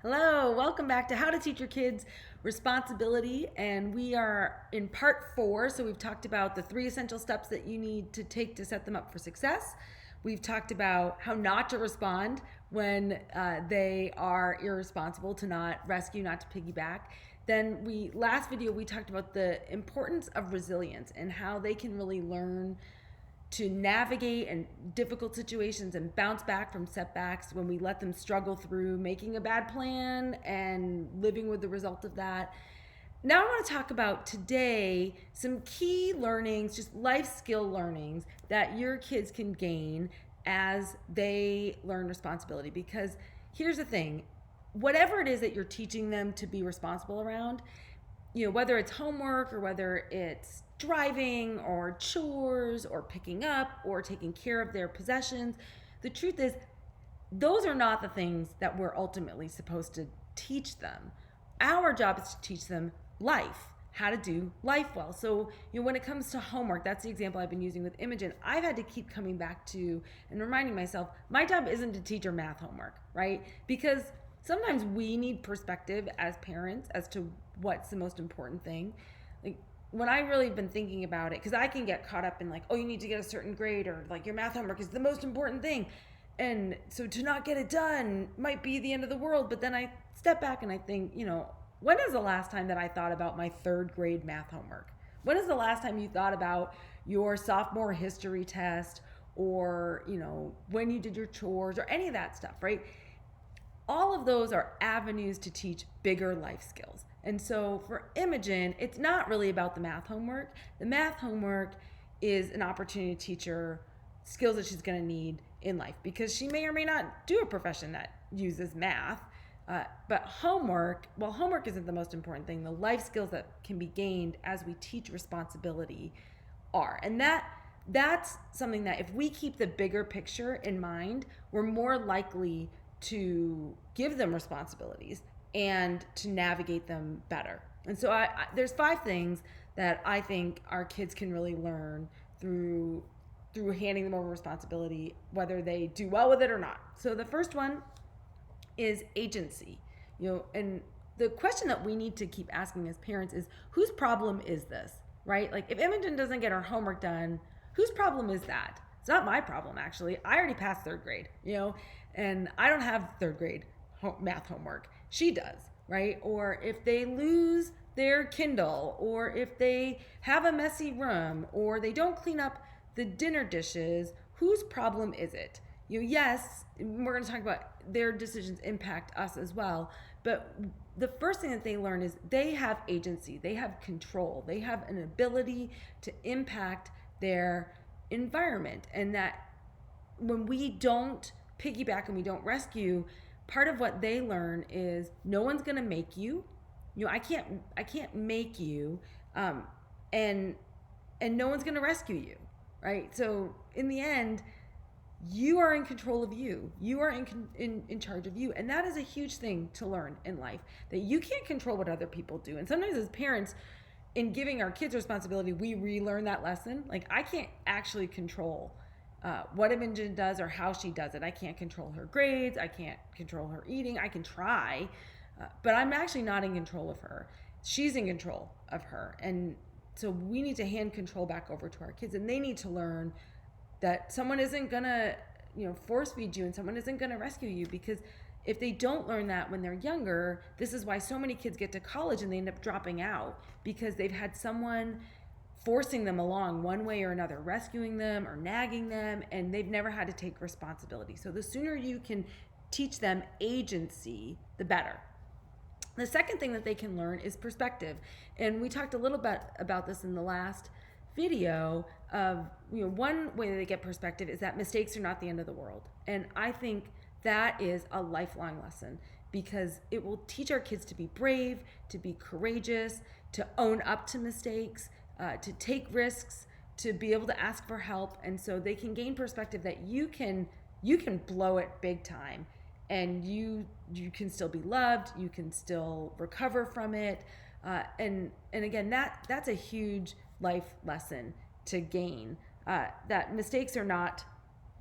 Hello, welcome back to How to Teach Your Kids Responsibility. And we are in part 4. So we've talked about the 3 essential steps that you need to take to set them up for success. We've talked about how not to respond when they are irresponsible, to not rescue, not to piggyback. Then last video we talked about the importance of resilience and how they can really learn to navigate and difficult situations and bounce back from setbacks when we let them struggle through making a bad plan and living with the result of that. Now I want to talk about today some key learnings, just life skill learnings that your kids can gain as they learn responsibility. Because here's the thing, whatever it is that you're teaching them to be responsible around, whether it's homework or whether it's driving or chores or picking up or taking care of their possessions, the truth is those are not the things that we're ultimately supposed to teach them. Our job is to teach them life, how to do life well. So, when it comes to homework, that's the example I've been using with Imogen. I've had to keep coming back to and reminding myself, my job isn't to teach her math homework, right? Because sometimes we need perspective as parents as to what's the most important thing. Like, when I really have been thinking about it, because I can get caught up in you need to get a certain grade, or your math homework is the most important thing. And so to not get it done might be the end of the world. But then I step back and I think, when is the last time that I thought about my 3rd grade math homework? When is the last time you thought about your sophomore history test, or, when you did your chores or any of that stuff, right? All of those are avenues to teach bigger life skills. And so for Imogen, it's not really about the math homework. The math homework is an opportunity to teach her skills that she's going to need in life, because she may or may not do a profession that uses math. But homework isn't the most important thing. The life skills that can be gained as we teach responsibility are. And that's something that if we keep the bigger picture in mind, we're more likely to give them responsibilities and to navigate them better. And so there's 5 things that I think our kids can really learn through handing them over responsibility, whether they do well with it or not. So the first one is agency. And the question that we need to keep asking as parents is, whose problem is this, right? Like, if Imogen doesn't get her homework done, whose problem is that? It's not my problem, actually. I already passed 3rd grade, and I don't have 3rd grade math homework. She does, right? Or if they lose their Kindle, or if they have a messy room, or they don't clean up the dinner dishes, whose problem is it? Yes, we're going to talk about their decisions impact us as well, but the first thing that they learn is they have agency, they have control, they have an ability to impact their environment. And that when we don't piggyback and we don't rescue, part of what they learn is no one's going to make you. I can't make you, and no one's going to rescue you, right? So in the end, you are in control of you. You are in charge of you. And that is a huge thing to learn in life, that you can't control what other people do. And sometimes as parents, in giving our kids responsibility, we relearn that lesson. Like, I can't actually control what Imogen does or how she does it. I can't control her grades. I can't control her eating. I can try, but I'm actually not in control of her. She's in control of her. And so we need to hand control back over to our kids, and they need to learn that someone isn't gonna, force feed you, and someone isn't gonna rescue you. Because if they don't learn that when they're younger, this is why so many kids get to college and they end up dropping out, because they've had someone forcing them along one way or another, rescuing them or nagging them, and they've never had to take responsibility. So the sooner you can teach them agency, the better. The second thing that they can learn is perspective. And we talked a little bit about this in the last video of, one way that they get perspective is that mistakes are not the end of the world. And I think that is a lifelong lesson, because it will teach our kids to be brave, to be courageous, to own up to mistakes, to take risks, to be able to ask for help. And so they can gain perspective that you can blow it big time, and you can still be loved, you can still recover from it. And again, that's a huge life lesson to gain, that mistakes are not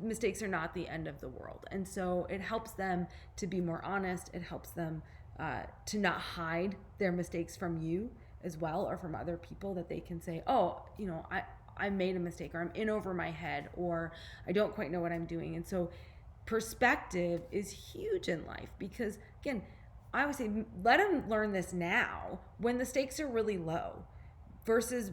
mistakes are not the end of the world. And so it helps them to be more honest. It helps them to not hide their mistakes from you as well, or from other people, that they can say, oh, I made a mistake, or I'm in over my head, or I don't quite know what I'm doing. And so perspective is huge in life, because again, I would say let them learn this now when the stakes are really low, versus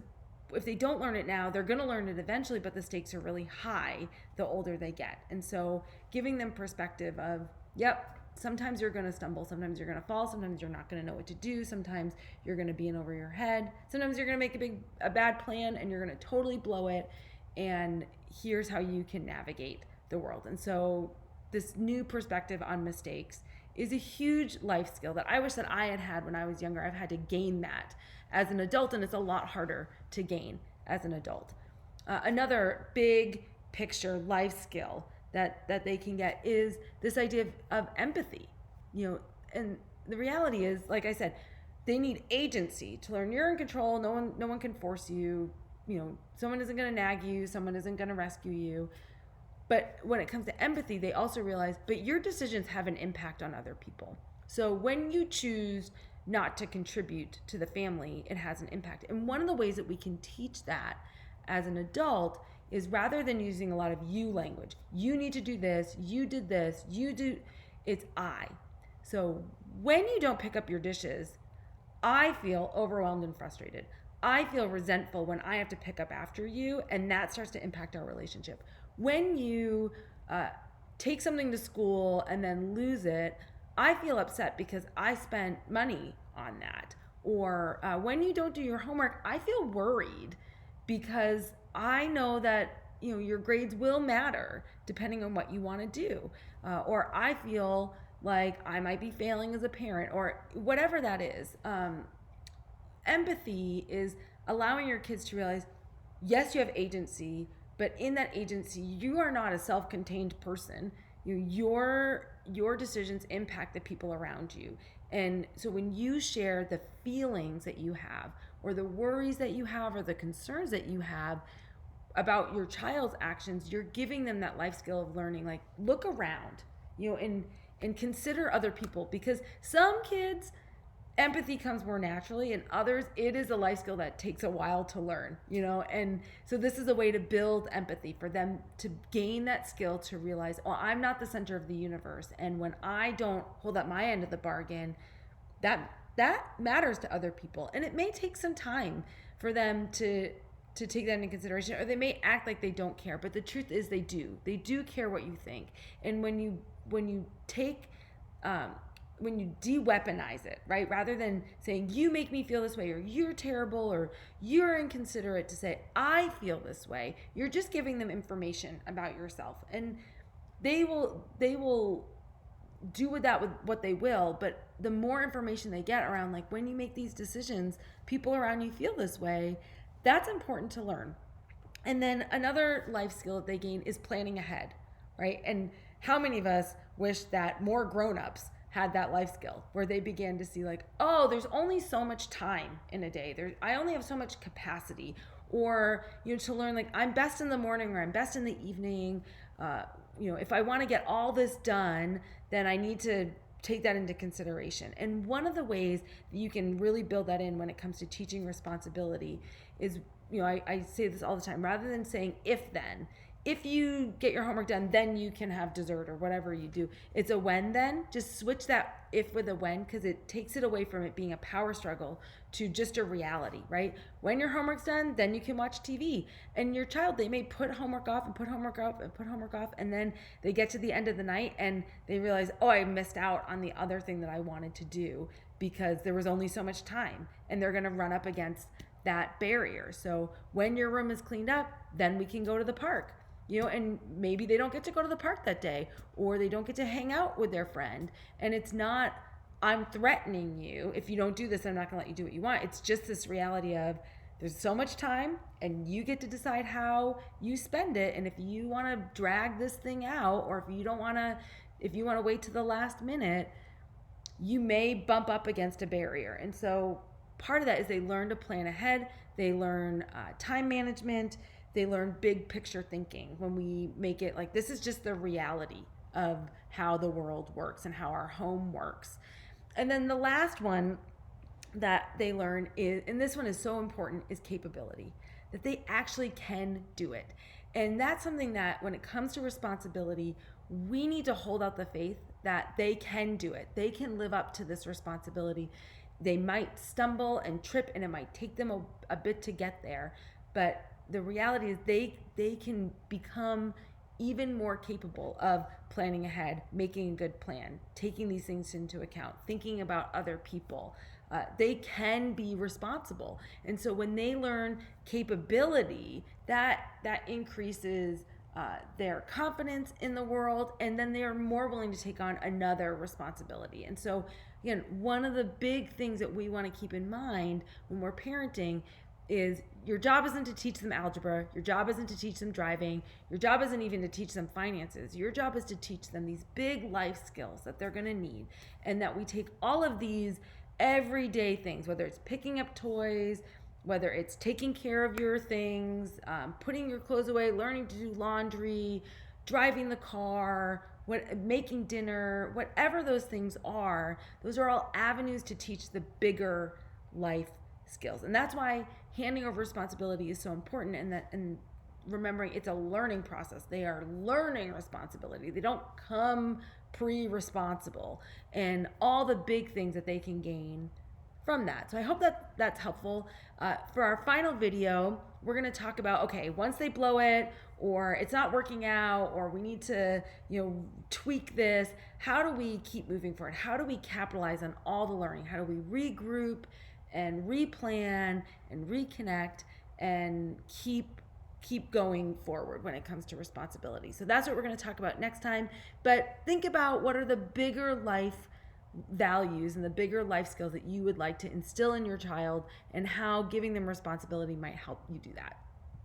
if they don't learn it now, they're going to learn it eventually, but the stakes are really high the older they get. And so giving them perspective of, yep, sometimes you're going to stumble, sometimes you're going to fall, sometimes you're not going to know what to do, sometimes you're going to be in over your head, sometimes you're going to make a bad plan and you're going to totally blow it, and here's how you can navigate the world. And so this new perspective on mistakes is a huge life skill that I wish that I had had when I was younger. I've had to gain that as an adult, and it's a lot harder to gain as an adult. Another big picture life skill that they can get is this idea of empathy. And the reality is, like I said, they need agency to learn. You're in control. No one can force you. Someone isn't going to nag you. Someone isn't going to rescue you. But when it comes to empathy, they also realize, but your decisions have an impact on other people. So when you choose not to contribute to the family, it has an impact. And one of the ways that we can teach that as an adult is, rather than using a lot of you language, you need to do this, you did this, you do, it's I. So when you don't pick up your dishes, I feel overwhelmed and frustrated. I feel resentful when I have to pick up after you, and that starts to impact our relationship. When you take something to school and then lose it, I feel upset because I spent money on that. Or when you don't do your homework, I feel worried because I know that your grades will matter depending on what you want to do. Or I feel like I might be failing as a parent, or whatever that is. Empathy is allowing your kids to realize, yes, you have agency, but in that agency, you are not a self-contained person. Your decisions impact the people around you. And so when you share the feelings that you have, or the worries that you have, or the concerns that you have about your child's actions, you're giving them that life skill of learning, like, look around, and consider other people. Because some kids, empathy comes more naturally, and others, it is a life skill that takes a while to learn, and so this is a way to build empathy for them, to gain that skill, to realize, oh, I'm not the center of the universe, and when I don't hold up my end of the bargain, that matters to other people. And it may take some time for them to take that into consideration, or they may act like they don't care, but the truth is they do care what you think. And when you take when you de-weaponize it, right? Rather than saying, you make me feel this way, or you're terrible, or you're inconsiderate, to say, I feel this way, you're just giving them information about yourself. And they will do with that with what they will, but the more information they get around, like, when you make these decisions, people around you feel this way, that's important to learn. And then another life skill that they gain is planning ahead, right? And how many of us wish that more grown-ups had that life skill, where they began to see, like, oh, there's only so much time in a day. I only have so much capacity. Or, to learn, like, I'm best in the morning, or I'm best in the evening. If I want to get all this done, then I need to take that into consideration. And one of the ways that you can really build that in when it comes to teaching responsibility is, I say this all the time, rather than saying if then, if you get your homework done, then you can have dessert, or whatever you do. It's a when then. Just switch that if with a when, because it takes it away from it being a power struggle to just a reality, right? When your homework's done, then you can watch TV. And your child, they may put homework off and put homework off and put homework off, and then they get to the end of the night and they realize, oh, I missed out on the other thing that I wanted to do because there was only so much time. And they're going to run up against that barrier. So when your room is cleaned up, then we can go to the park. And maybe they don't get to go to the park that day, or they don't get to hang out with their friend. And it's not, I'm threatening you. If you don't do this, I'm not going to let you do what you want. It's just this reality of, there's so much time, and you get to decide how you spend it. And if you want to drag this thing out, or if you want to wait to the last minute, you may bump up against a barrier. And so part of that is they learn to plan ahead. They learn time management. They learn big picture thinking when we make it like this is just the reality of how the world works and how our home works. And then the last one that they learn is, and this one is so important, is capability, that they actually can do it. And that's something that when it comes to responsibility, we need to hold out the faith that they can do it. They can live up to this responsibility. They might stumble and trip and it might take them a bit to get there, but the reality is they can become even more capable of planning ahead, making a good plan, taking these things into account, thinking about other people. They can be responsible. And so when they learn capability, that increases their confidence in the world, and then they are more willing to take on another responsibility. And so, again, one of the big things that we want to keep in mind when we're parenting is your job isn't to teach them algebra, your job isn't to teach them driving, your job isn't even to teach them finances. Your job is to teach them these big life skills that they're going to need, and that we take all of these everyday things, whether it's picking up toys, whether it's taking care of your things, putting your clothes away, learning to do laundry, driving the car, making dinner, whatever those things are, those are all avenues to teach the bigger life skills. And that's why handing over responsibility is so important, and remembering it's a learning process. They are learning responsibility. They don't come pre-responsible, and all the big things that they can gain from that. So I hope that that's helpful. For our final video, we're going to talk about, okay, once they blow it, or it's not working out, or we need to, tweak this, how do we keep moving forward? How do we capitalize on all the learning? How do we regroup and replan and reconnect and keep going forward when it comes to responsibility? So that's what we're going to talk about next time. But think about what are the bigger life values and the bigger life skills that you would like to instill in your child, and how giving them responsibility might help you do that.